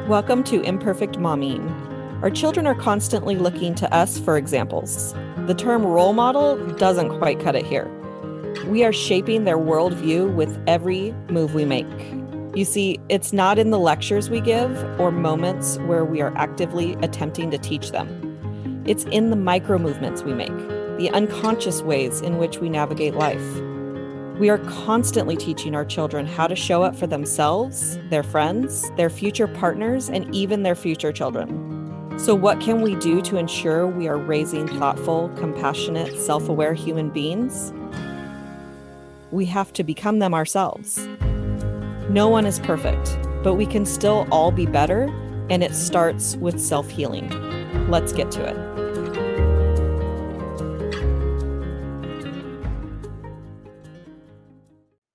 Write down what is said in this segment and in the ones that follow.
Welcome to Imperfect Momming. Our children are constantly looking to us for examples. The term role model doesn't quite cut it here. We are shaping their worldview with every move we make. You see, it's not in the lectures we give or moments where we are actively attempting to teach them. It's in the micro movements we make, the unconscious ways in which we navigate life. We are constantly teaching our children how to show up for themselves, their friends, their future partners, and even their future children. So what can we do to ensure we are raising thoughtful, compassionate, self-aware human beings? We have to become them ourselves. No one is perfect, but we can still all be better, and it starts with self-healing. Let's get to it.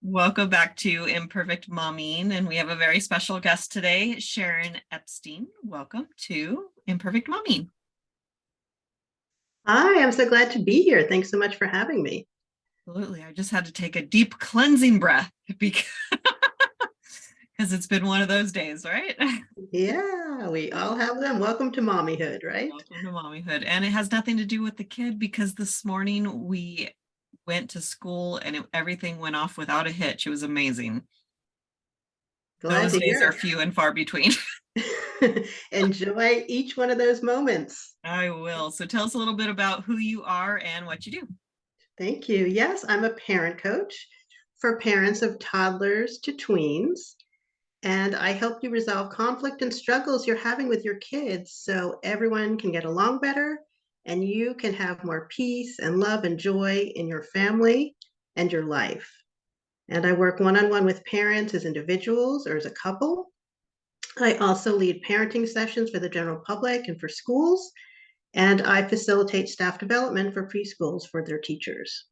Welcome back to Imperfect Momming, and we have a very special guest today, Sharon Epstein. Welcome to Imperfect Momming. Hi, I'm so glad to be here. Thanks so much for having me. Absolutely. I just had to take a deep cleansing breath because it's been one of those days, right? Yeah, we all have them. Welcome to mommyhood, right? Welcome to mommyhood. And it has nothing to do with the kid because this morning we went to school and everything went off without a hitch. It was amazing. Glad Those to days hear. are few and far between. Enjoy each one of those moments. I will. So tell us a little bit about who you are and what you do. Thank you. Yes, I'm a parent coach for parents of toddlers to tweens, and I help you resolve conflict and struggles you're having with your kids so everyone can get along better and you can have more peace and love and joy in your family and your life. And I work one-on-one with parents as individuals or as a couple. I also lead parenting sessions for the general public and for schools, and I facilitate staff development for preschools for their teachers.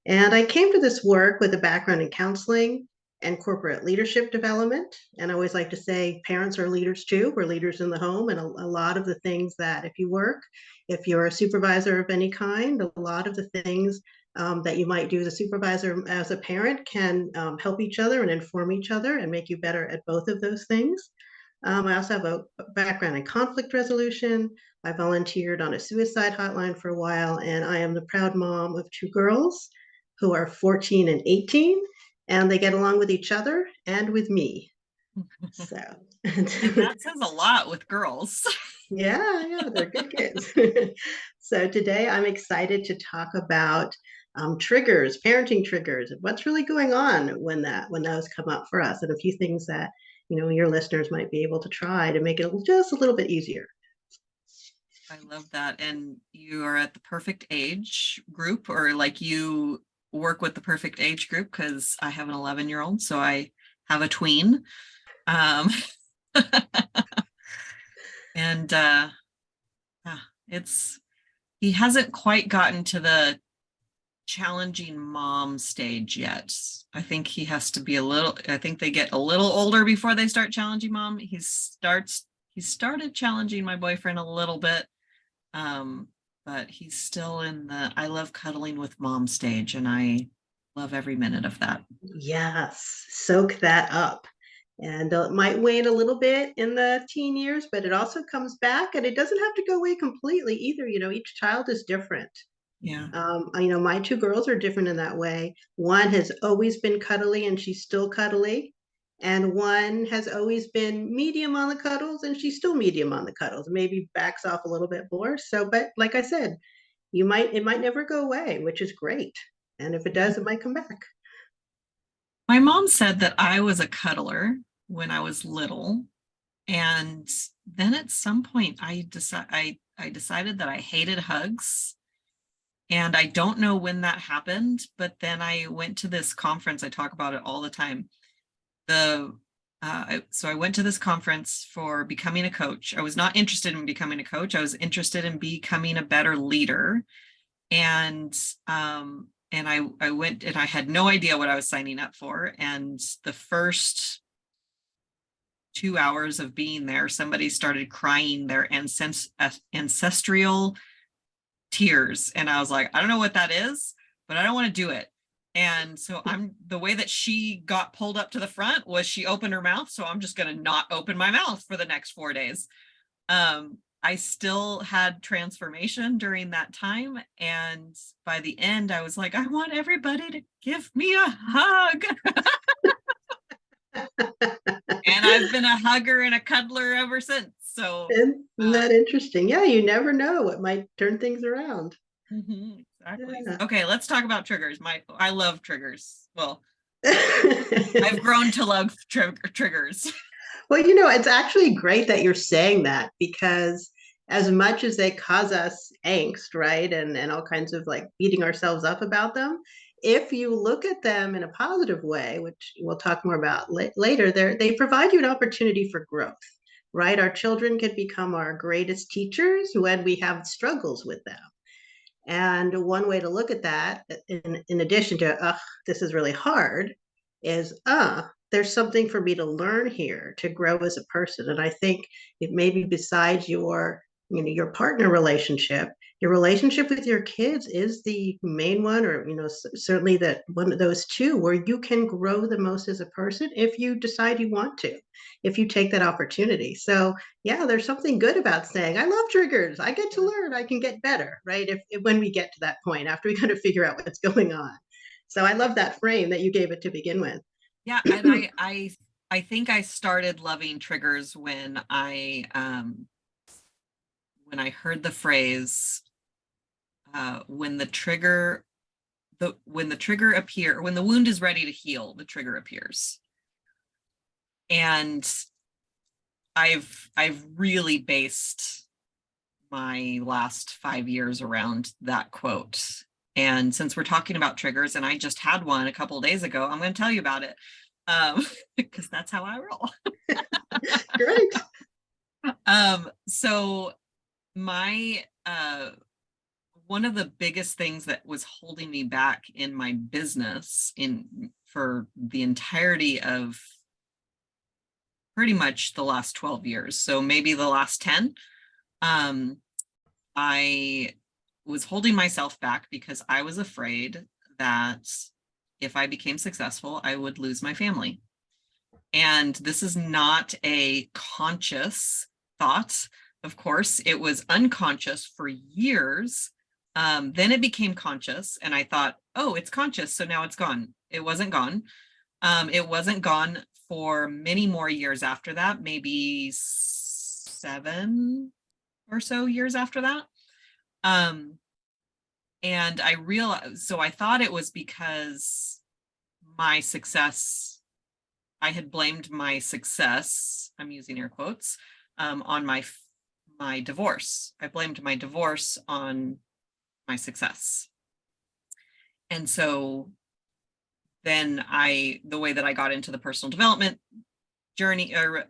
And I came to this work with a background in counseling and corporate leadership development. And I always like to say parents are leaders too. We're leaders in the home. And a lot of the things that if you're a supervisor of any kind, a lot of the things that you might do as a supervisor, as a parent, can help each other and inform each other and make you better at both of those things. I also have a background in conflict resolution. I volunteered on a suicide hotline for a while, and I am the proud mom of two girls who are 14 and 18, and they get along with each other and with me. So and that says a lot with girls. Yeah, they're good kids. So today I'm excited to talk about triggers, parenting triggers, and what's really going on when those come up for us, and a few things that your listeners might be able to try to make it just a little bit easier. I love that. And you are at the perfect age group, or like you work with the perfect age group, because I have an 11-year-old, so I have a tween. And he hasn't quite gotten to the challenging mom stage yet. I think he has to be I think they get a little older before they start challenging mom. He started challenging my boyfriend a little bit, but he's still in the I love cuddling with mom stage, and I love every minute of that. Yes, soak that up. And it might wane a little bit in the teen years, but it also comes back, and it doesn't have to go away completely either. Each child is different. Yeah. My two girls are different in that way. One has always been cuddly and she's still cuddly. And one has always been medium on the cuddles and she's still medium on the cuddles, maybe backs off a little bit more. So, but like I said, it might never go away, which is great. And if it does, it might come back. My mom said that I was a cuddler when I was little. And then at some point I decided that I hated hugs. And I don't know when that happened, but then I went to this conference. I talk about it all the time. So I went to this conference for becoming a coach. I was not interested in becoming a coach. I was interested in becoming a better leader. And I went, and I had no idea what I was signing up for. And the first 2 hours of being there, somebody started crying their ancestral tears. And I was like, I don't know what that is, but I don't want to do it. And so the way that she got pulled up to the front was she opened her mouth. So I'm just going to not open my mouth for the next 4 days. I still had transformation during that time. And by the end, I was like, I want everybody to give me a hug. And I've been a hugger and a cuddler ever since. So Isn't that interesting? Yeah, you never know what might turn things around. exactly. Yeah. Okay, let's talk about triggers. I love triggers. Well, I've grown to love triggers. Well, it's actually great that you're saying that, because as much as they cause us angst, right, and all kinds of like beating ourselves up about them, if you look at them in a positive way, which we'll talk more about later, they provide you an opportunity for growth, right? Our children can become our greatest teachers when we have struggles with them. And one way to look at that, in addition to, this is really hard, is, there's something for me to learn here to grow as a person. And I think it maybe besides your partner relationship, your relationship with your kids is the main one, or, certainly that one of those two where you can grow the most as a person if you decide you want to, if you take that opportunity. So yeah, there's something good about saying, I love triggers. I get to learn. I can get better, right? If when we get to that point, after we kind of figure out what's going on. So I love that frame that you gave it to begin with. Yeah, and I think I started loving triggers when I heard the phrase when the trigger when the wound is ready to heal, the trigger appears. And I've really based my last 5 years around that quote. And since we're talking about triggers, and I just had one a couple of days ago, I'm going to tell you about it, because that's how I roll. Great. So my one of the biggest things that was holding me back in my business for the entirety of pretty much the last 12 years, so maybe the last 10, I was holding myself back because I was afraid that if I became successful, I would lose my family. And this is not a conscious thought. Of course, it was unconscious for years. Then it became conscious, and I thought, oh, it's conscious, so now it's gone. It wasn't gone. It wasn't gone for many more years after that, maybe 7 or so years after that. And I realized, so I thought it was because my success, I had blamed my success, I'm using air quotes, on my divorce. I blamed my divorce on my success. And so then the way that I got into the personal development journey or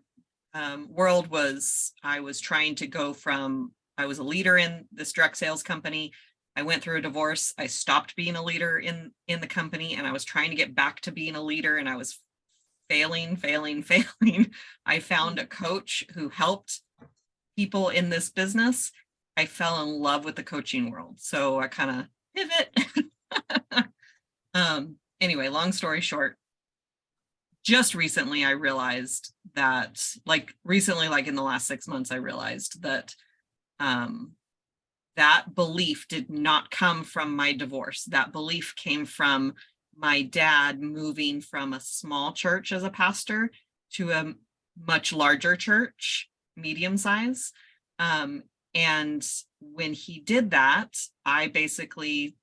world was I was trying to go from, I was a leader in this direct sales company. I went through a divorce. I stopped being a leader in the company, and I was trying to get back to being a leader, and I was failing. I found a coach who helped people in this business. I fell in love with the coaching world. So I kind of pivot. Anyway, long story short, just recently I realized that, like in the last 6 months, I realized that that belief did not come from my divorce. That belief came from my dad moving from a small church as a pastor to a much larger church, medium size. And when he did that, I basically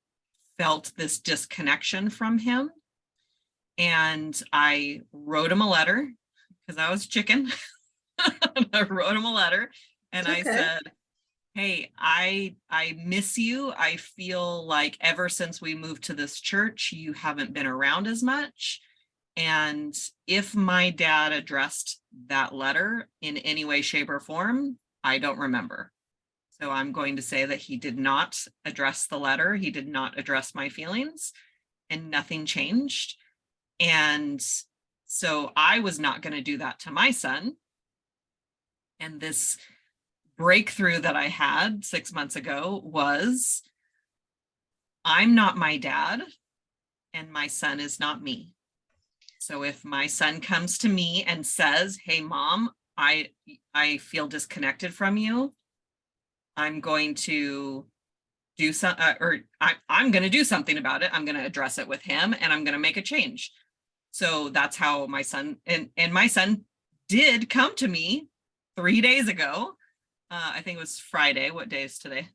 felt this disconnection from him. And I wrote him a letter because I was chicken. I wrote him a letter and I said, hey, I miss you. I feel like ever since we moved to this church, you haven't been around as much. And if my dad addressed that letter in any way, shape, or form, I don't remember. So I'm going to say that he did not address the letter. He did not address my feelings, and nothing changed. And so I was not going to do that to my son. And this breakthrough that I had 6 months ago was, I'm not my dad, and my son is not me. So if my son comes to me and says, hey, mom, I feel disconnected from you, I'm going to do I'm going to do something about it. I'm going to address it with him, and I'm going to make a change. So that's how my son and my son did come to me 3 days ago. I think it was Friday. What day is today?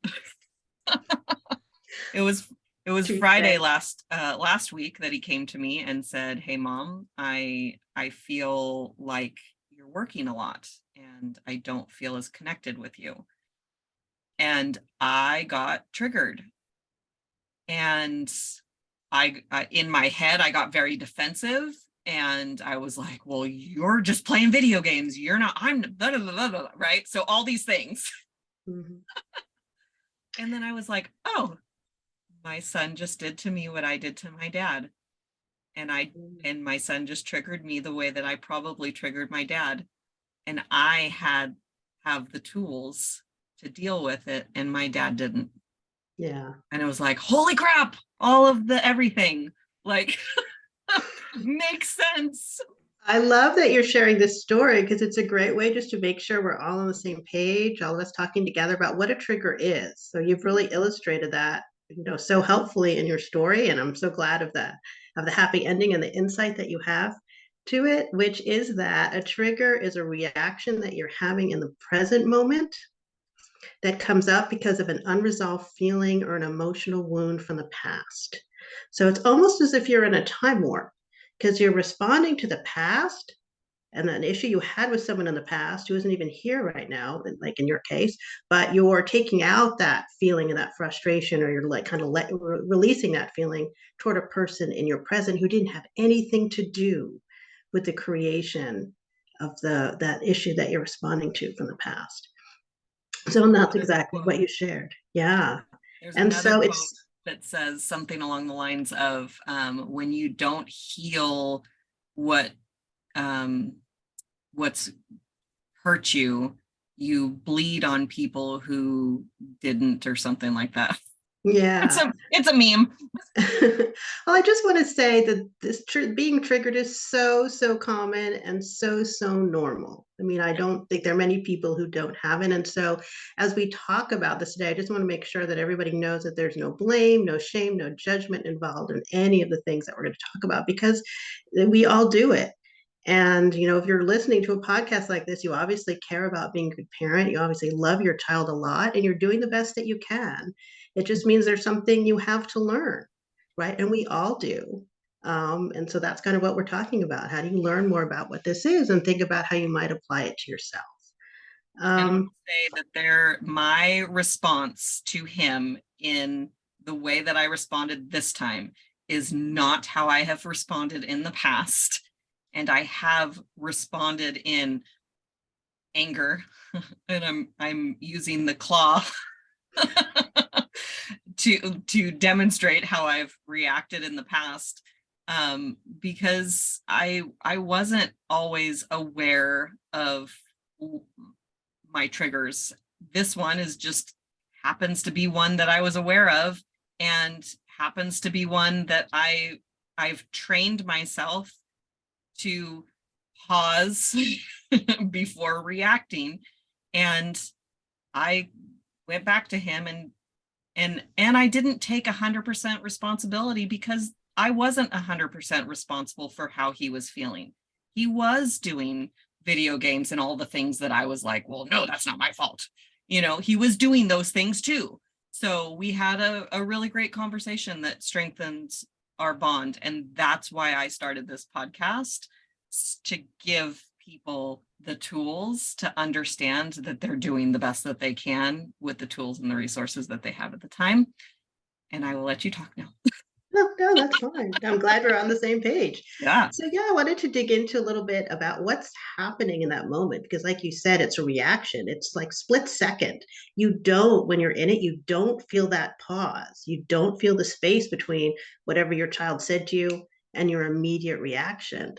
It was Tuesday. Friday last week that he came to me and said, hey, mom, I feel like you're working a lot and I don't feel as connected with you. And I got triggered. And I in my head, I got very defensive. And I was like, well, you're just playing video games. You're not, I'm blah, blah, blah, blah, right? So all these things. Mm-hmm. And then I was like, oh, my son just did to me what I did to my dad. And my son just triggered me the way that I probably triggered my dad. And I have the tools to deal with it, and my dad didn't. Yeah. And it was like, holy crap, all of the everything, like, makes sense. I love that you're sharing this story because it's a great way just to make sure we're all on the same page, all of us talking together about what a trigger is. So you've really illustrated that, so helpfully in your story. And I'm so glad of that, of the happy ending and the insight that you have to it, which is that a trigger is a reaction that you're having in the present moment that comes up because of an unresolved feeling or an emotional wound from the past. So it's almost as if you're in a time warp because you're responding to the past and an issue you had with someone in the past who isn't even here right now, like in your case, but you're taking out that feeling and that frustration, or you're like kind of releasing that feeling toward a person in your present who didn't have anything to do with the creation of that issue that you're responding to from the past. So that's exactly what you shared. Yeah. There's And another so quote it's that says something along the lines of, when you don't heal what's hurt you, you bleed on people who didn't, or something like that. yeah. It's a meme. Well, I just want to say that this being triggered is so common and so normal. I mean, I don't think there are many people who don't have it. And so as we talk about this today, I just want to make sure that everybody knows that there's no blame, no shame, no judgment involved in any of the things that we're going to talk about, because we all do it. And, if you're listening to a podcast like this, you obviously care about being a good parent. You obviously love your child a lot, and you're doing the best that you can. It just means there's something you have to learn, right? And we all do. And so that's kind of what we're talking about. How do you learn more about what this is and think about how you might apply it to yourself? And I want to say that my response to him in the way that I responded this time is not how I have responded in the past. And I have responded in anger, and I'm using the claw to demonstrate how I've reacted in the past, because I wasn't always aware of my triggers. This one is just happens to be one that I was aware of, and happens to be one that I've trained myself to pause before reacting. And I went back to him, and I didn't take 100% responsibility, because I wasn't 100% responsible for how he was feeling. He was doing video games and all the things that I was like, well, no, that's not my fault. He was doing those things too. So we had a really great conversation that strengthened our bond. And that's why I started this podcast, to give people the tools to understand that they're doing the best that they can with the tools and the resources that they have at the time. And I will let you talk now. No, that's fine. I'm glad we're on the same page. Yeah. So yeah, I wanted to dig into a little bit about what's happening in that moment, because like you said, it's a reaction. It's like split second. When you're in it, you don't feel that pause. You don't feel the space between whatever your child said to you and your immediate reaction.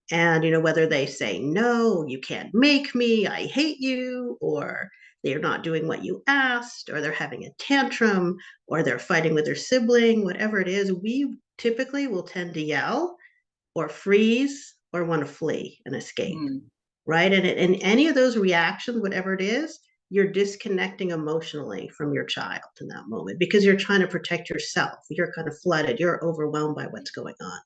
And whether they say, no, you can't make me, I hate you, or they're not doing what you asked, or they're having a tantrum, or they're fighting with their sibling, whatever it is, we typically will tend to yell or freeze or want to flee and escape, right? And any of those reactions, whatever it is, you're disconnecting emotionally from your child in that moment because you're trying to protect yourself. You're kind of flooded. You're overwhelmed by what's going on.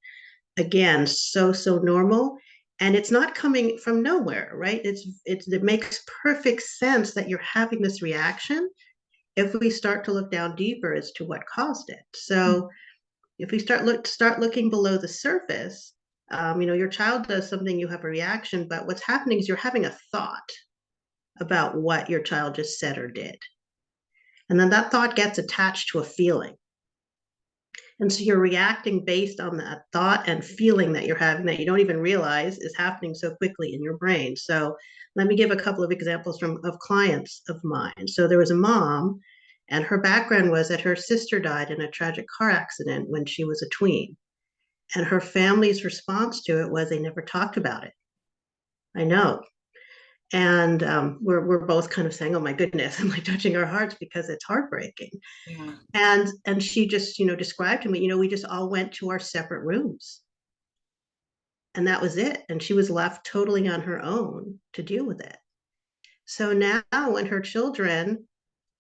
Again, so normal. And it's not coming from nowhere, right? It makes perfect sense that you're having this reaction if we start to look down deeper as to what caused it. So if we start looking below the surface, your child does something, you have a reaction, but what's happening is you're having a thought about what your child just said or did. And then that thought gets attached to a feeling. And so you're reacting based on that thought and feeling that you're having that you don't even realize is happening so quickly in your brain. So let me give a couple of examples of clients of mine. So there was a mom, and her background was that her sister died in a tragic car accident when she was a tween. And her family's response to it was they never talked about it. I know. And we're both kind of saying, oh my goodness, and like touching our hearts because it's heartbreaking. Yeah. And she just, described to me, we just all went to our separate rooms. And that was it. And she was left totally on her own to deal with it. So now when her children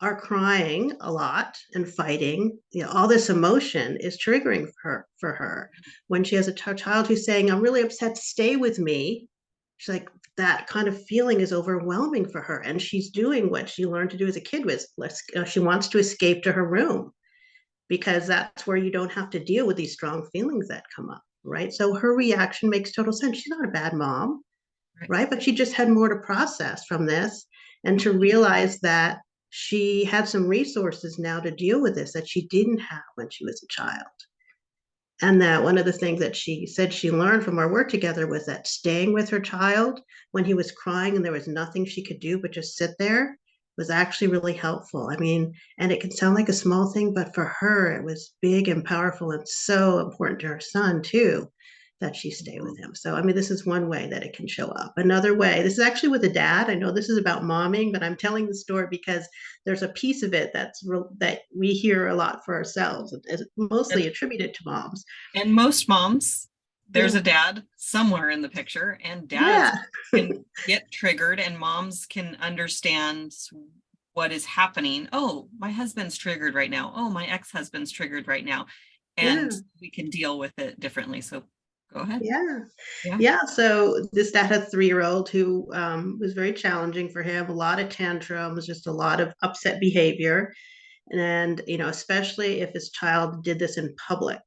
are crying a lot and fighting, all this emotion is triggering for her. When she has a child who's saying, I'm really upset, stay with me. She's like, that kind of feeling is overwhelming for her. And she's doing what she learned to do as a kid was she wants to escape to her room because that's where you don't have to deal with these strong feelings that come up, right? So her reaction makes total sense. She's not a bad mom, right? But she just had more to process from this and to realize that she had some resources now to deal with this that she didn't have when she was a child. And that one of the things that she said she learned from our work together was that staying with her child when he was crying and there was nothing she could do but just sit there was actually really helpful. I mean, and it can sound like a small thing, but for her, it was big and powerful and so important to her son too, that she stay with him. So, I mean, this is one way that it can show up. Another way, this is actually with a dad. I know this is about momming, but I'm telling the story because there's a piece of it that we hear a lot for ourselves, is mostly attributed to moms. And most moms, there's a dad somewhere in the picture, and dads can get triggered, and moms can understand what is happening. Oh, my husband's triggered right now. Oh, my ex-husband's triggered right now. And we can deal with it differently. So go ahead. Yeah. So this dad had a 3-year-old who was very challenging for him. A lot of tantrums, just a lot of upset behavior. And, especially if his child did this in public,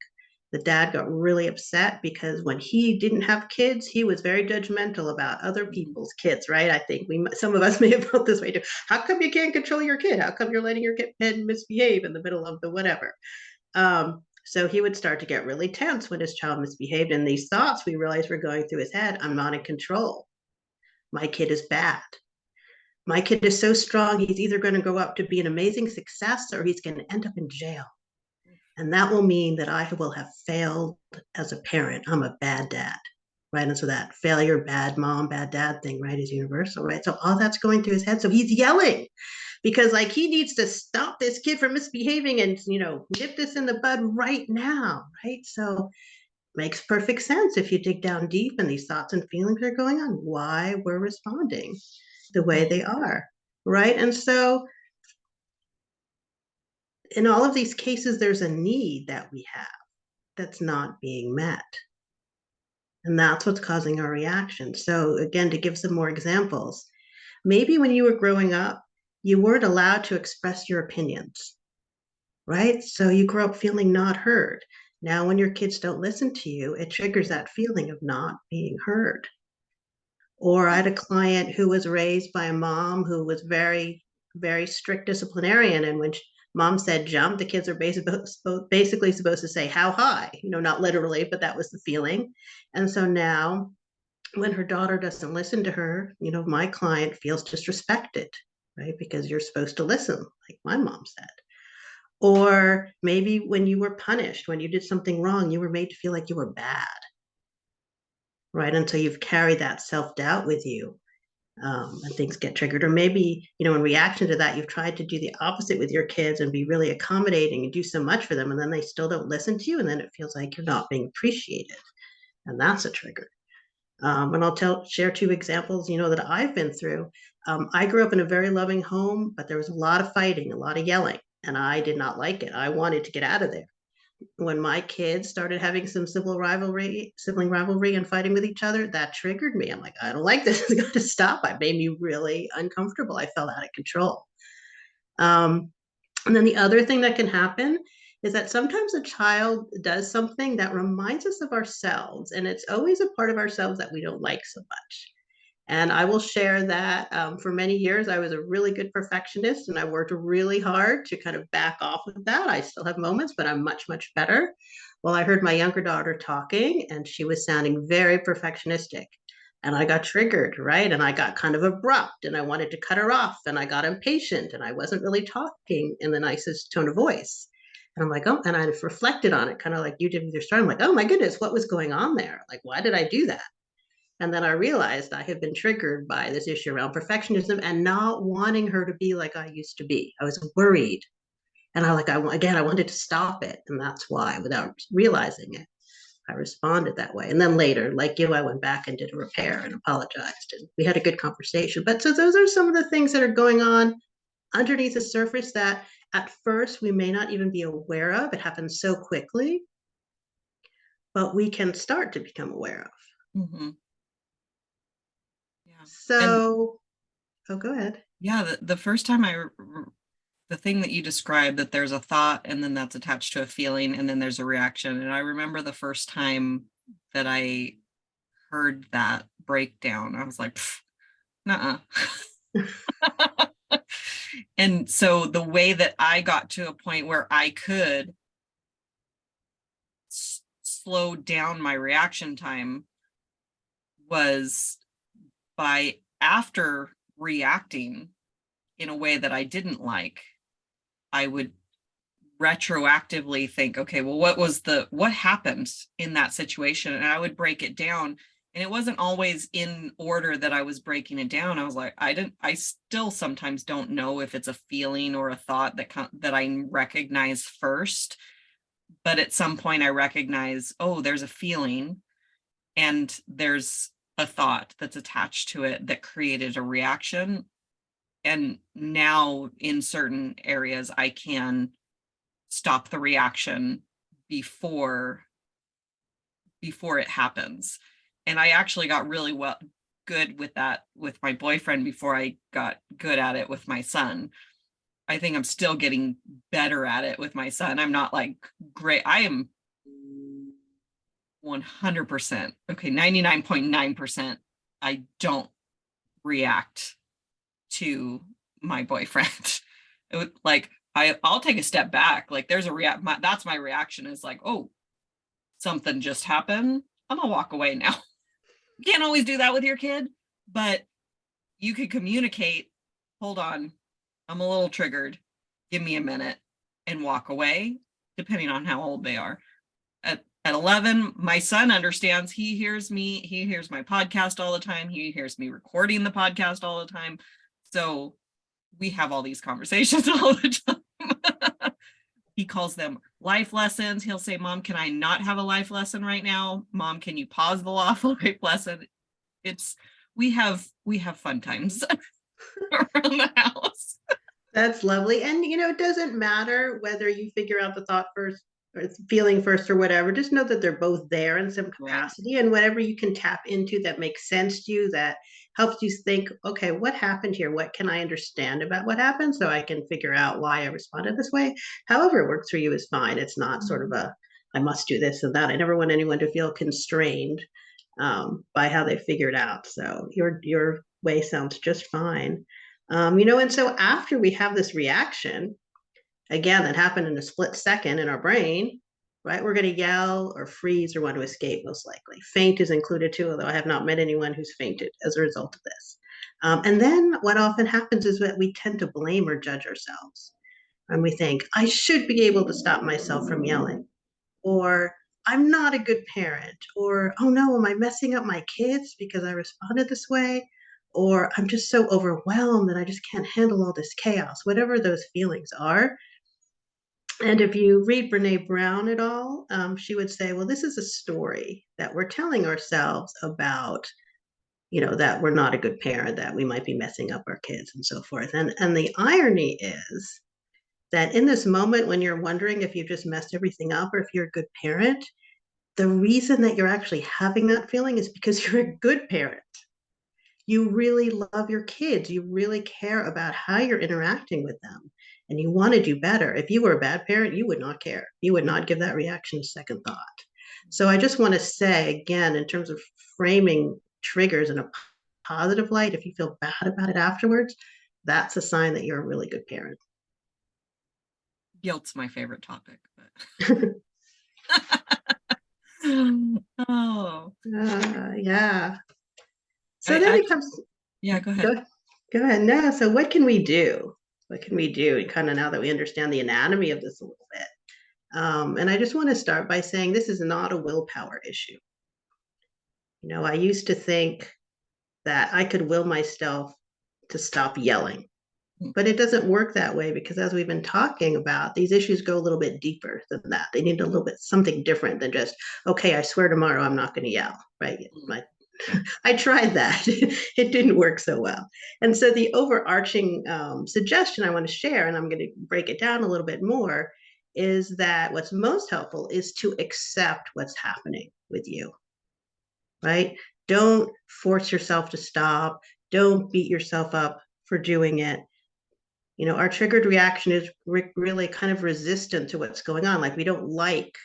the dad got really upset because when he didn't have kids, he was very judgmental about other people's kids, right? I think some of us may have felt this way too. How come you can't control your kid? How come you're letting your kid misbehave in the middle of the whatever? So he would start to get really tense when his child misbehaved. And these thoughts we realized were going through his head. I'm not in control. My kid is bad. My kid is so strong, he's either going to grow up to be an amazing success or he's going to end up in jail. And that will mean that I will have failed as a parent. I'm a bad dad, right? And so that failure, bad mom, bad dad thing, right, is universal, right? So all that's going through his head. So he's yelling because like he needs to stop this kid from misbehaving and, nip this in the bud right now, right? So makes perfect sense if you dig down deep and these thoughts and feelings are going on, why we're responding the way they are, right? And so in all of these cases, there's a need that we have that's not being met. And that's what's causing our reaction. So again, to give some more examples, maybe when you were growing up, you weren't allowed to express your opinions, right? So you grow up feeling not heard. Now, when your kids don't listen to you, it triggers that feeling of not being heard. Or I had a client who was raised by a mom who was very, very strict disciplinarian. And when mom said jump, the kids are basically supposed to say how high, not literally, but that was the feeling. And so now when her daughter doesn't listen to her, my client feels disrespected, right? Because you're supposed to listen, like my mom said. Or maybe when you were punished, when you did something wrong, you were made to feel like you were bad, right? Until you've carried that self-doubt with you. and things get triggered. Or maybe, in reaction to that, you've tried to do the opposite with your kids and be really accommodating and do so much for them, and then they still don't listen to you, and then it feels like you're not being appreciated. And that's a trigger. And I'll share two examples, that I've been through. I grew up in a very loving home, but there was a lot of fighting, a lot of yelling, and I did not like it. I wanted to get out of there. When my kids started having some sibling rivalry and fighting with each other, that triggered me. I'm like, I don't like this. It's got to stop. It made me really uncomfortable. I felt out of control. And then the other thing that can happen is that sometimes a child does something that reminds us of ourselves, and it's always a part of ourselves that we don't like so much. And I will share that for many years, I was a really good perfectionist, and I worked really hard to kind of back off of that. I still have moments, but I'm much, much better. Well, I heard my younger daughter talking, and she was sounding very perfectionistic. And I got triggered, right? And I got kind of abrupt, and I wanted to cut her off, and I got impatient, and I wasn't really talking in the nicest tone of voice. And I'm like, oh, and I reflected on it, kind of like you did with your story. I'm like, oh my goodness, what was going on there? Like, why did I do that? And then I realized I had been triggered by this issue around perfectionism and not wanting her to be like I used to be. I was worried. And I wanted to stop it. And that's why, without realizing it, I responded that way. And then later, like you, I went back and did a repair and apologized. And we had a good conversation. But so those are some of the things that are going on underneath the surface that at first we may not even be aware of. It happens so quickly, but we can start to become aware of. Mm-hmm. Yeah. So, go ahead. Yeah, the first time the thing that you described, that there's a thought and then that's attached to a feeling and then there's a reaction. And I remember the first time that I heard that breakdown, I was like, nuh-uh. And so the way that I got to a point where I could slow down my reaction time was by, after reacting in a way that I didn't like, I would retroactively think, okay, well, what happened in that situation? And I would break it down. And it wasn't always in order that I was breaking it down. I was like, I still sometimes don't know if it's a feeling or a thought that I recognize first. But at some point I recognize, oh, there's a feeling and there's a thought that's attached to it that created a reaction. And now in certain areas, I can stop the reaction before it happens. And I actually got really good with that with my boyfriend before I got good at it with my son. I think I'm still getting better at it with my son. I'm not like great. I am 100%, okay, 99.9%. I don't react to my boyfriend. I'll take a step back. Like there's that's my reaction, is like, oh, something just happened. I'm gonna walk away now. You can't always do that with your kid, but you could communicate, hold on, I'm a little triggered, give me a minute, and walk away, depending on how old they are. At 11, my son understands. He hears me. He hears my podcast all the time. He hears me recording the podcast all the time. So we have all these conversations all the time. He calls them life lessons. He'll say, Mom, can I not have a life lesson right now? Mom, can you pause the life lesson? We have fun times around the house. That's lovely. And, it doesn't matter whether you figure out the thought first or feeling first or whatever. Just know that they're both there in some capacity. Right. And whatever you can tap into that makes sense to you, that helps you think, okay, what happened here? What can I understand about what happened so I can figure out why I responded this way? However it works for you is fine. It's not sort of I must do this and that. I never want anyone to feel constrained by how they figured out. So your way sounds just fine. And so after we have this reaction, again, that happened in a split second in our brain, right? We're going to yell or freeze or want to escape, most likely. Faint is included too, although I have not met anyone who's fainted as a result of this. And then what often happens is that we tend to blame or judge ourselves. And we think, I should be able to stop myself from yelling. Or I'm not a good parent. Or, oh no, am I messing up my kids because I responded this way? or I'm just so overwhelmed that I just can't handle all this chaos, whatever those feelings are. And if you read Brene Brown at all, she would say, well, this is a story that we're telling ourselves about, that we're not a good parent, that we might be messing up our kids and so forth. And the irony is that in this moment when you're wondering if you just messed everything up or if you're a good parent, the reason that you're actually having that feeling is because you're a good parent. You really love your kids. You really care about how you're interacting with them, and you want to do better. If you were a bad parent, you would not care. You would not give that reaction a second thought. So I just want to say again, in terms of framing triggers in a positive light, if you feel bad about it afterwards, that's a sign that you're a really good parent. Guilt's my favorite topic, but Yeah. So then it comes. Yeah, go ahead. Go ahead. No. So what can we do? What can we do? Kind of now that we understand the anatomy of this a little bit. And I just want to start by saying this is not a willpower issue. I used to think that I could will myself to stop yelling, but it doesn't work that way, because as we've been talking about, these issues go a little bit deeper than that. They need a little bit something different than just, okay, I swear tomorrow I'm not going to yell, right? I tried that. It didn't work so well. And so the overarching suggestion I want to share, and I'm going to break it down a little bit more, is that what's most helpful is to accept what's happening with you, right? Don't force yourself to stop. Don't beat yourself up for doing it. Our triggered reaction is really kind of resistant to what's going on. Like, we don't like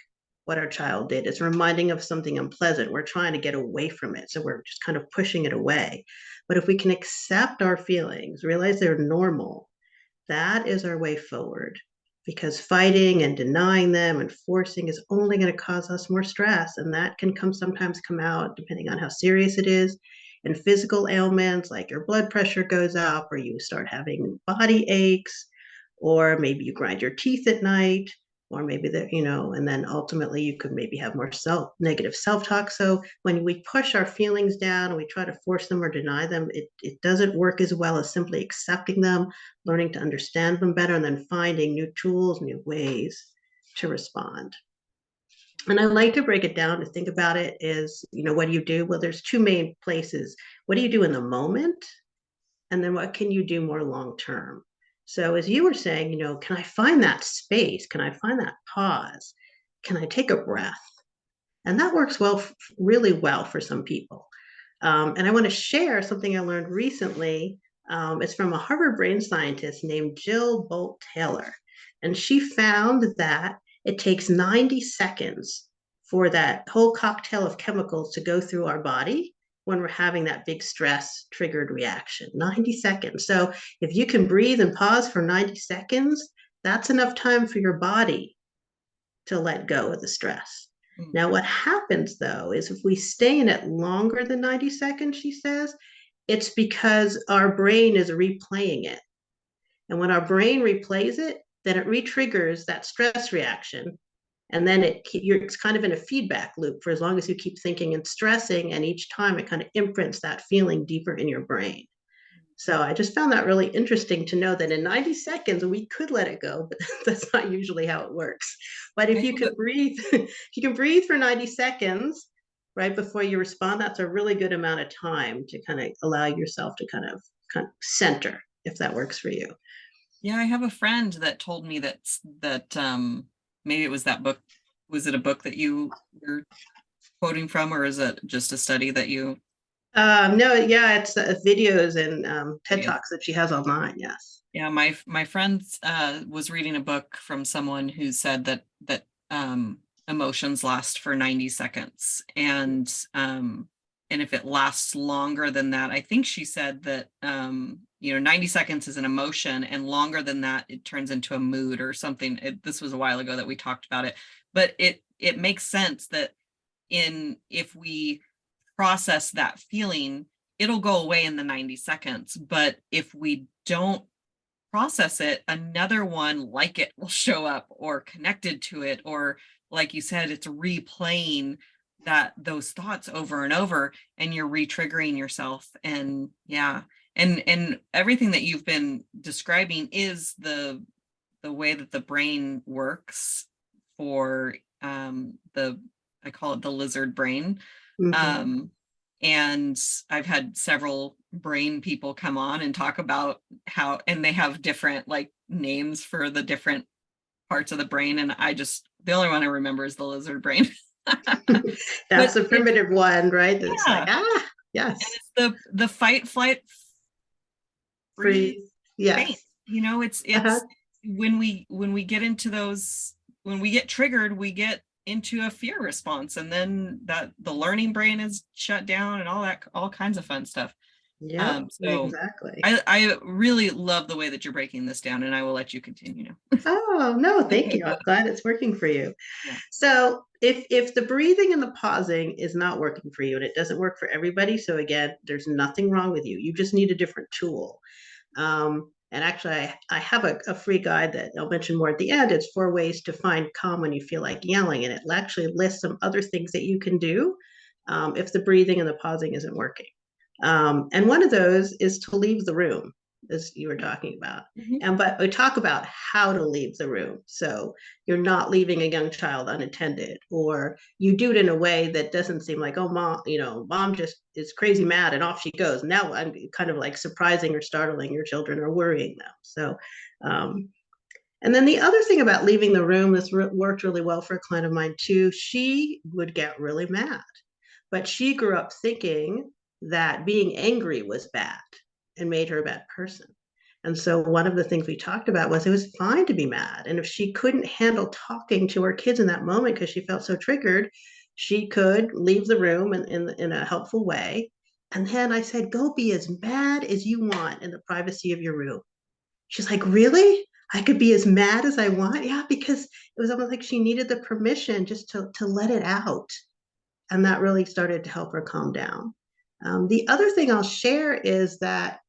what our child did. It's reminding of something unpleasant. We're trying to get away from it. So we're just kind of pushing it away. But if we can accept our feelings, realize they're normal, that is our way forward. Because fighting and denying them and forcing is only going to cause us more stress. And that can sometimes come out, depending on how serious it is, in physical ailments, like your blood pressure goes up, or you start having body aches, or maybe you grind your teeth at night, or maybe that, and then ultimately you could maybe have more negative self-talk. So when we push our feelings down and we try to force them or deny them, it doesn't work as well as simply accepting them, learning to understand them better, and then finding new tools, new ways to respond. And I like to break it down to think about it is, what do you do? Well, there's two main places. What do you do in the moment? And then what can you do more long-term? So as you were saying, can I find that space? Can I find that pause? Can I take a breath? And that works really well for some people. And I want to share something I learned recently. It's from a Harvard brain scientist named Jill Bolt Taylor. And she found that it takes 90 seconds for that whole cocktail of chemicals to go through our body when we're having that big stress triggered reaction. 90 seconds. So if you can breathe and pause for 90 seconds, that's enough time for your body to let go of the stress. Now, what happens though is if we stay in it longer than 90 seconds, she says, it's because our brain is replaying it. And when our brain replays it, then it re-triggers that stress reaction. And then it's kind of in a feedback loop for as long as you keep thinking and stressing. And each time it kind of imprints that feeling deeper in your brain. So I just found that really interesting to know that in 90 seconds, we could let it go, but that's not usually how it works. But if you can breathe, for 90 seconds right before you respond, that's a really good amount of time to kind of allow yourself to kind of center, if that works for you. Yeah, I have a friend that told me that maybe it was that book. Was it a book that you were quoting from, or is it just a study that you? No, yeah, it's videos and TED Talks that she has online. Yes. Yeah, my friend was reading a book from someone who said that emotions last for 90 seconds, and if it lasts longer than that, I think she said that 90 seconds is an emotion, and longer than that, it turns into a mood or something. This was a while ago that we talked about it, but it makes sense that if we process that feeling, it'll go away in the 90 seconds. But if we don't process it, another one like it will show up or connected to it, or like you said, it's replaying those thoughts over and over, and you're re-triggering yourself. And yeah, and everything that you've been describing is the way that the brain works for I call it the lizard brain. Mhm. And I've had several brain people come on and talk about how, and they have different like names for the different parts of the brain, and the only one I remember is the lizard brain. That's But the it's, primitive one, right? That's like, yeah, and yes, it's the fight, flight, freeze, freeze. faint. Yes. Uh-huh. It's when we get into those, when we get triggered, we get into a fear response, and then that the learning brain is shut down and all kinds of fun stuff. Yep, So exactly. I really love the way that you're breaking this down, and I will let you continue now. Oh, no, thank you. I'm glad it's working for you. Yeah. So if the breathing and the pausing is not working for you, and it doesn't work for everybody, so again, there's nothing wrong with you. You just need a different tool. And actually, I have a free guide that I'll mention more at the end. It's 4 ways to find calm when you feel like yelling, and it actually lists some other things that you can do if the breathing and the pausing isn't working. And one of those is to leave the room, as you were talking about. Mhm. But we talk about how to leave the room. So you're not leaving a young child unattended, or you do it in a way that doesn't seem like, oh, mom, mom just is crazy mad and off she goes. Now I'm kind of like surprising or startling your children or worrying them. So, and then the other thing about leaving the room, this worked really well for a client of mine too. She would get really mad, but she grew up thinking that being angry was bad and made her a bad person. And so one of the things we talked about was it was fine to be mad. And if she couldn't handle talking to her kids in that moment because she felt so triggered, she could leave the room in a helpful way. And then I said, go be as mad as you want in the privacy of your room. She's like, really? I could be as mad as I want? Yeah, because it was almost like she needed the permission just to let it out. And that really started to help her calm down. The other thing I'll share is that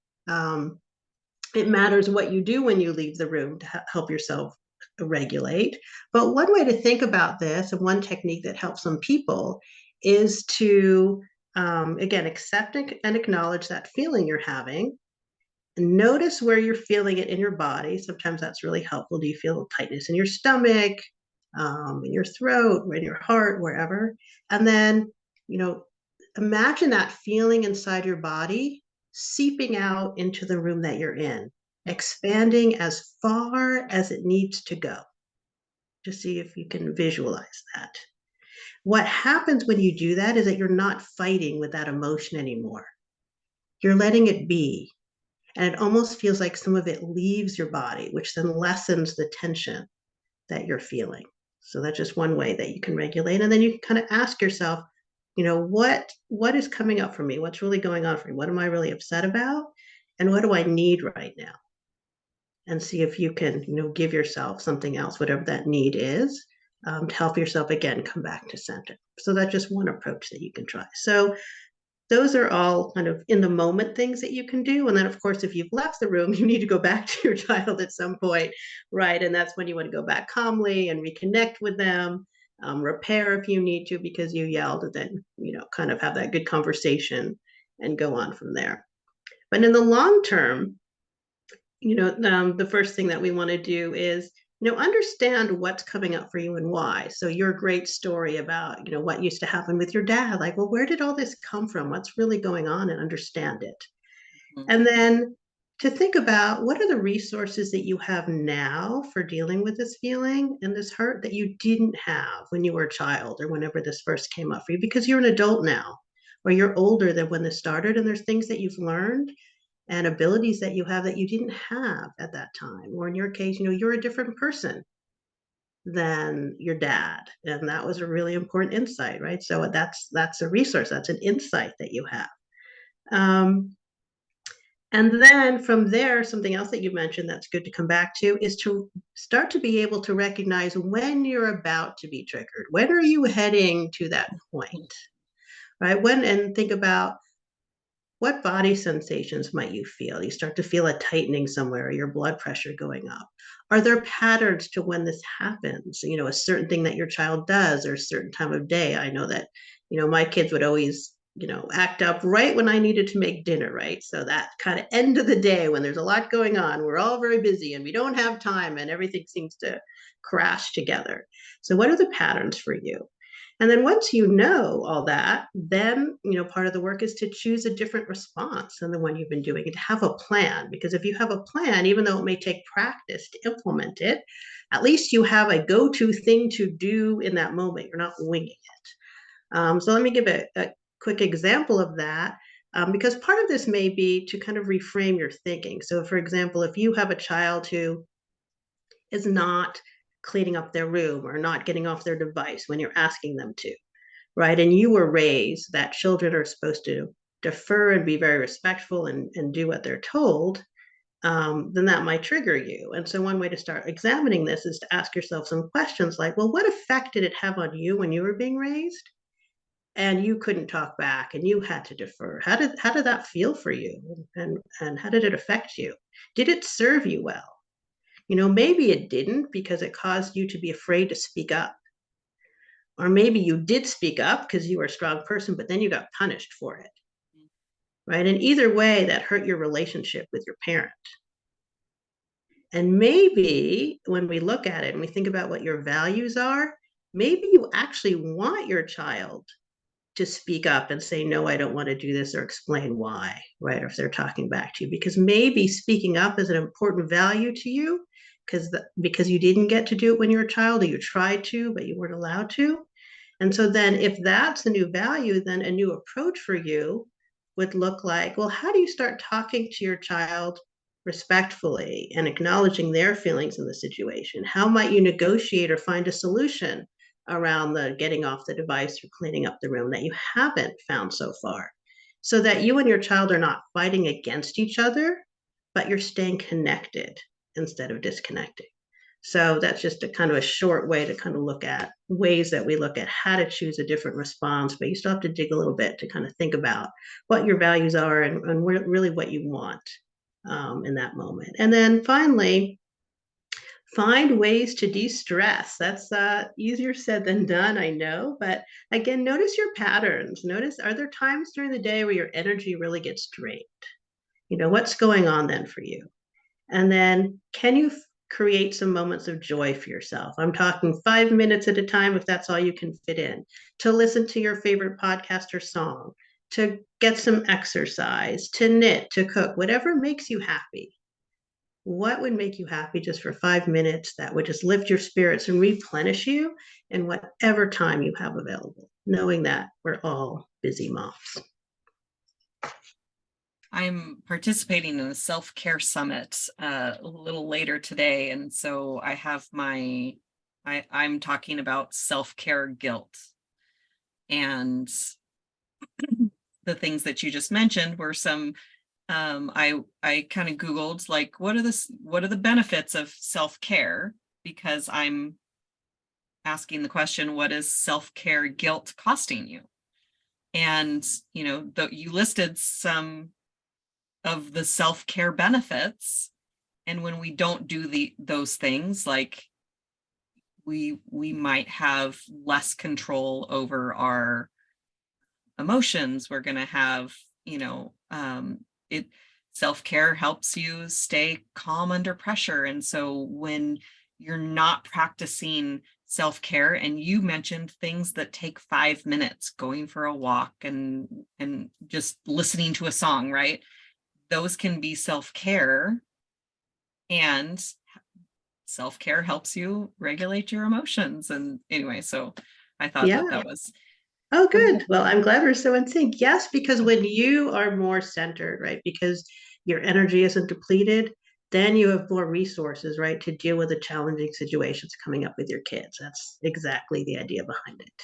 it matters what you do when you leave the room to help yourself regulate. But one way to think about this, and one technique that helps some people, is to, again, accept and acknowledge that feeling you're having. Notice where you're feeling it in your body. Sometimes that's really helpful. Do you feel tightness in your stomach, in your throat, or in your heart, wherever? And then, you know, imagine that feeling inside your body seeping out into the room that you're in, expanding as far as it needs to go. Just see if you can visualize that. What happens when you do that is that you're not fighting with that emotion anymore. You're letting it be. And it almost feels like some of it leaves your body, which then lessens the tension that you're feeling. So that's just one way that you can regulate. And then you can kind of ask yourself, what is coming up for me? What's really going on for me? What am I really upset about? And what do I need right now? And see if you can, give yourself something else, whatever that need is, to help yourself again come back to center. So that's just one approach that you can try. So those are all kind of in the moment things that you can do. And then, of course, if you've left the room, you need to go back to your child at some point, right? And that's when you want to go back calmly and reconnect with them, repair if you need to because you yelled, and then, kind of have that good conversation and go on from there. But in the long term, the first thing that we want to do is understand what's coming up for you and why. So your great story about what used to happen with your dad, like, well, where did all this come from? What's really going on? And understand it. Mhm. And then to think about what are the resources that you have now for dealing with this feeling and this hurt that you didn't have when you were a child or whenever this first came up for you, because you're an adult now, or you're older than when this started, and there's things that you've learned and abilities that you have that you didn't have at that time. Or in your case, you're a different person than your dad. And that was a really important insight, right? So that's a resource, that's an insight that you have. And then from there, something else that you mentioned that's good to come back to is to start to be able to recognize when you're about to be triggered. When are you heading to that point? Right? And think about what body sensations might you feel? You start to feel a tightening somewhere, or your blood pressure going up. Are there patterns to when this happens? A certain thing that your child does or a certain time of day. I know that, My kids would always, act up right when I needed to make dinner, right? So that kind of end of the day when there's a lot going on, we're all very busy and we don't have time and everything seems to crash together. So what are the patterns for you? And then once you know all that, then, part of the work is to choose a different response than the one you've been doing and to have a plan. Because if you have a plan, even though it may take practice to implement it, at least you have a go-to thing to do in that moment. You're not winging it. So let me give a quick example of that, because part of this may be to kind of reframe your thinking. So for example, if you have a child who is not cleaning up their room or not getting off their device when you're asking them to, right? And you were raised that children are supposed to defer and be very respectful and do what they're told, then that might trigger you. And so one way to start examining this is to ask yourself some questions like, well, what effect did it have on you when you were being raised? And you couldn't talk back and you had to defer. How did that feel for you? And how did it affect you? Did it serve you well? Maybe it didn't because it caused you to be afraid to speak up. Or maybe you did speak up because you were a strong person, but then you got punished for it. Right. And either way, that hurt your relationship with your parent. And maybe when we look at it and we think about what your values are, maybe you actually want your child to speak up and say, no, I don't want to do this, or explain why, right? Or if they're talking back to you, because maybe speaking up is an important value to you because you didn't get to do it when you were a child, or you tried to, but you weren't allowed to. And so then if that's the new value, then a new approach for you would look like, well, how do you start talking to your child respectfully and acknowledging their feelings in the situation? How might you negotiate or find a solution around the getting off the device or cleaning up the room that you haven't found so far, so that you and your child are not fighting against each other, but you're staying connected instead of disconnecting? So that's just a kind of a short way to kind of look at ways that we look at how to choose a different response, but you still have to dig a little bit to kind of think about what your values are and really what you want in that moment. And then finally, find ways to de-stress. That's easier said than done, I know. But again, notice your patterns. Notice, are there times during the day where your energy really gets drained? What's going on then for you? And then can you create some moments of joy for yourself? I'm talking 5 minutes at a time, if that's all you can fit in, to listen to your favorite podcast or song, to get some exercise, to knit, to cook, whatever makes you happy. What would make you happy just for 5 minutes that would just lift your spirits and replenish you in whatever time you have available, knowing that we're all busy moms? I'm participating in a self-care summit a little later today. And so I have I'm talking about self-care guilt. And the things that you just mentioned were some, I kind of Googled like, what are the benefits of self-care? Because I'm asking the question, what is self-care guilt costing you? And, you listed some of the self-care benefits. And when we don't do those things, like we might have less control over our emotions. We're going to have, self-care helps you stay calm under pressure. And so when you're not practicing self-care, and you mentioned things that take 5 minutes, going for a walk and just listening to a song, right? Those can be self-care, and self-care helps you regulate your emotions. And anyway, so I thought that was. Oh, good. Well, I'm glad we're so in sync. Yes, because when you are more centered, right, because your energy isn't depleted, then you have more resources, right, to deal with the challenging situations coming up with your kids. That's exactly the idea behind it.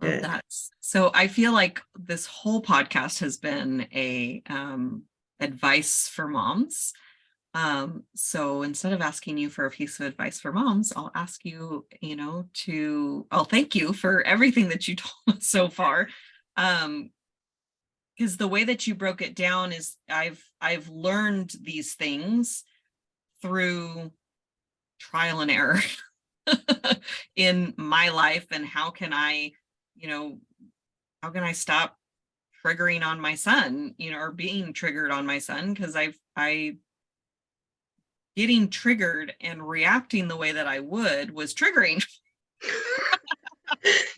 Love that. So I feel like this whole podcast has been a advice for moms. So instead of asking you for a piece of advice for moms, I'll ask you, I'll thank you for everything that you told us so far. Because the way that you broke it down is I've learned these things through trial and error in my life, and how can I how can I stop triggering on my son, or being triggered on my son? Because I getting triggered and reacting the way that I would was triggering.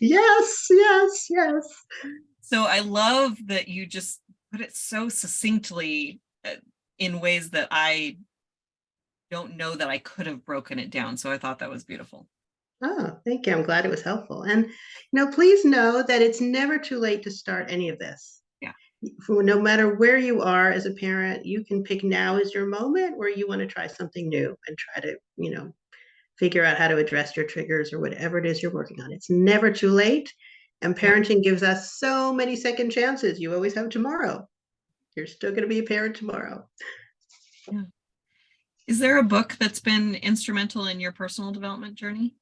Yes, yes, yes. So I love that you just put it so succinctly in ways that I don't know that I could have broken it down. So I thought that was beautiful. Oh, thank you. I'm glad it was helpful. And, please know that it's never too late to start any of this. Yeah. No matter where you are as a parent, you can pick now as your moment where you want to try something new and try to, figure out how to address your triggers or whatever it is you're working on. It's never too late. And parenting gives us so many second chances. You always have tomorrow. You're still going to be a parent tomorrow. Yeah. Is there a book that's been instrumental in your personal development journey?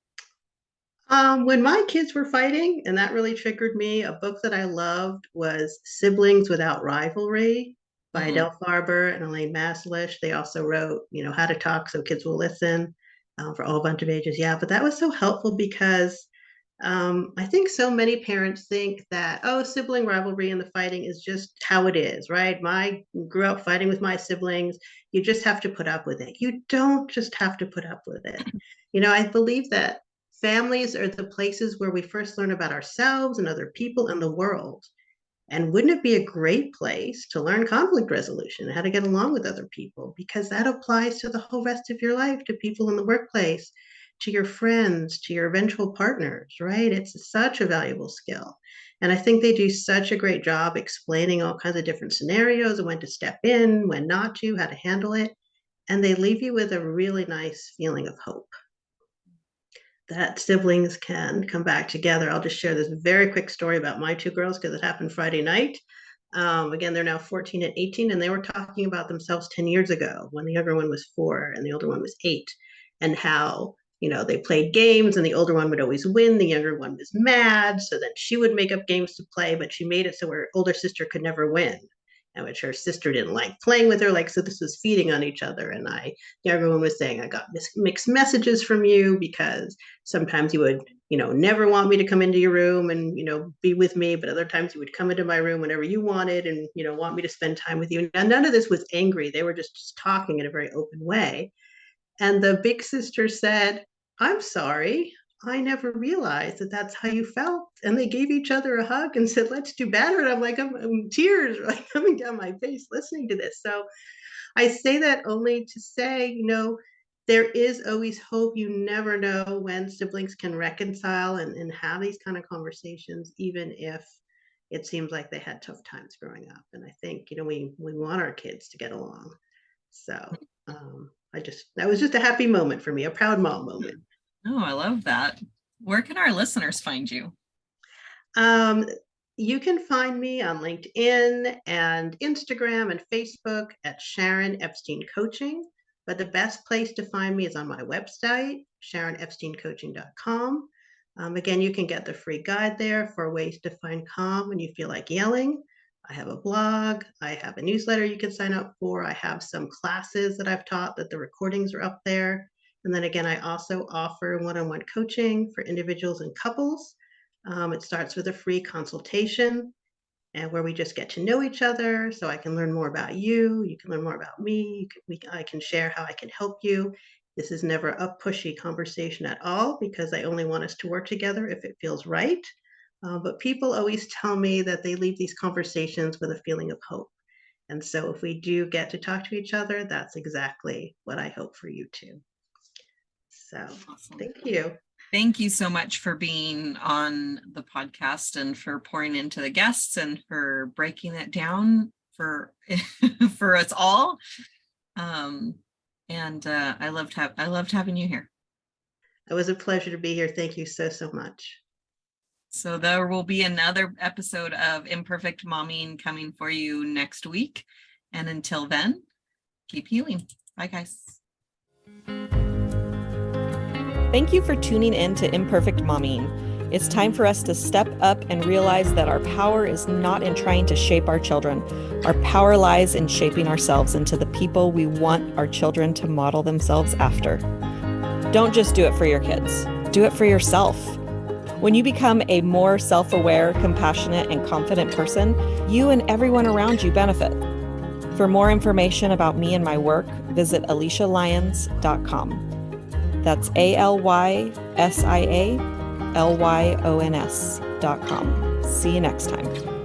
When my kids were fighting, and that really triggered me, a book that I loved was Siblings Without Rivalry by Adele Farber and Elaine Maslish. They also wrote, How to Talk So Kids Will Listen, for all bunch of ages. Yeah, but that was so helpful because I think so many parents think that, sibling rivalry and the fighting is just how it is, right? I grew up fighting with my siblings. You just have to put up with it. You don't just have to put up with it. I believe that families are the places where we first learn about ourselves and other people and the world. And wouldn't it be a great place to learn conflict resolution, how to get along with other people? Because that applies to the whole rest of your life, to people in the workplace, to your friends, to your eventual partners, right? It's such a valuable skill. And I think they do such a great job explaining all kinds of different scenarios and when to step in, when not to, how to handle it. And they leave you with a really nice feeling of hope that siblings can come back together. I'll just share this very quick story about my two girls because it happened Friday night. Again, they're now 14 and 18, and they were talking about themselves 10 years ago when the younger one was 4 and the older one was 8, and how, they played games and the older one would always win. The younger one was mad. So then she would make up games to play, but she made it so her older sister could never win, and which her sister didn't like playing with her. So this was feeding on each other. And the younger one was saying, I got mixed messages from you because sometimes you would, never want me to come into your room and, be with me. But other times you would come into my room whenever you wanted and, want me to spend time with you. Now, none of this was angry. They were just talking in a very open way. And the big sister said, I'm sorry. I never realized that that's how you felt. And they gave each other a hug and said, let's do better. And I'm like, I'm tears coming down my face listening to this. So I say that only to say, there is always hope. You never know when siblings can reconcile and have these kind of conversations, even if it seems like they had tough times growing up. And I think, we want our kids to get along. So that was just a happy moment for me, a proud mom moment. Oh, I love that. Where can our listeners find you? You can find me on LinkedIn and Instagram and Facebook at Sharon Epstein Coaching. But the best place to find me is on my website, SharonEpsteinCoaching.com. Again, you can get the free guide there for ways to find calm when you feel like yelling. I have a blog. I have a newsletter you can sign up for. I have some classes that I've taught that the recordings are up there. And then again, I also offer one-on-one coaching for individuals and couples. It starts with a free consultation and where we just get to know each other so I can learn more about you. You can learn more about me. I can share how I can help you. This is never a pushy conversation at all because I only want us to work together if it feels right. But people always tell me that they leave these conversations with a feeling of hope. And so if we do get to talk to each other, that's exactly what I hope for you too. So awesome. Thank you. Thank you so much for being on the podcast and for pouring into the guests and for breaking it down for for us all. I loved having you here. It was a pleasure to be here. Thank you so much. So there will be another episode of Imperfect Momming coming for you next week. And until then, keep healing. Bye, guys. Thank you for tuning in to Imperfect Momming. It's time for us to step up and realize that our power is not in trying to shape our children. Our power lies in shaping ourselves into the people we want our children to model themselves after. Don't just do it for your kids. Do it for yourself. When you become a more self-aware, compassionate, and confident person, you and everyone around you benefit. For more information about me and my work, visit AlysiaLyons.com. That's AlysiaLyons.com. See you next time.